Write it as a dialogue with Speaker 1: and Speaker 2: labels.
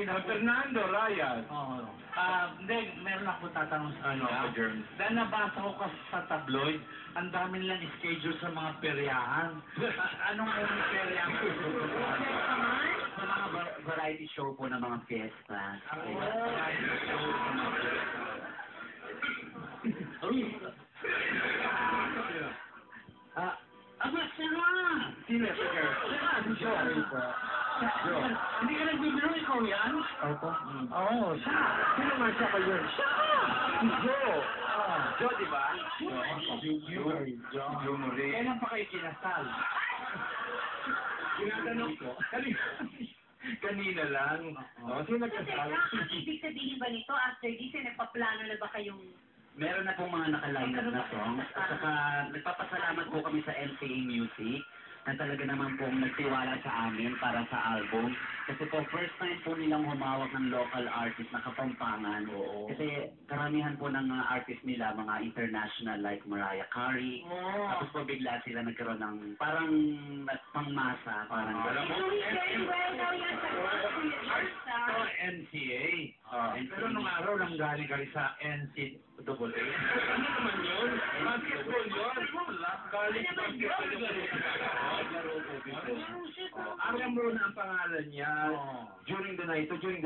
Speaker 1: Fernando Rayas.
Speaker 2: Oo. Hindi, meron ako tatanong sa
Speaker 1: Ano
Speaker 2: kanya.
Speaker 1: ako, Germs?
Speaker 2: Dahil nabasa ko kasi sa tabloid, ang dami nilang schedule sa mga peryahan. Anong mga peryahan?
Speaker 3: Sa mga variety show po ng mga fiesta.
Speaker 2: Sino?
Speaker 1: Sino ito, Germs?
Speaker 2: Hindi ka nagbibiro, ikaw yan?
Speaker 3: Opo.
Speaker 2: Oo, siya.
Speaker 1: Sino nga siya kayo? Siya! Si Joe. Joe, di ba? Joe Marie.
Speaker 2: Kailan pa kayo kinasal?
Speaker 1: Tinatanong ko. Kanina lang. Sino
Speaker 4: So,
Speaker 1: nagkasal?
Speaker 4: teka, ang ibig sabihin ba nito, after this, nagpaplano na ba kayong...
Speaker 3: Meron na pong mga nakaline up na songs. At saka nagpapasalamat po kami sa NCA Music na talaga naman pong nagtiwala sa amin para sa album. Kasi po, first time po nilang humawak ng local artist na Kapampangan. Kasi karamihan po ng mga artist nila, mga international like Mariah Carey. Tapos po bigla sila nagkaroon ng parang pangmasa. Parang
Speaker 1: Alam mo,
Speaker 4: Doing very well daw yan sa artista.
Speaker 2: Ito, NCA. Pero nung araw lang galing kayo sa NCAA.
Speaker 1: ano naman yun? Basketball yun. College basketball yun.
Speaker 2: Alam mo na ang pangalan niya.
Speaker 1: During the night, during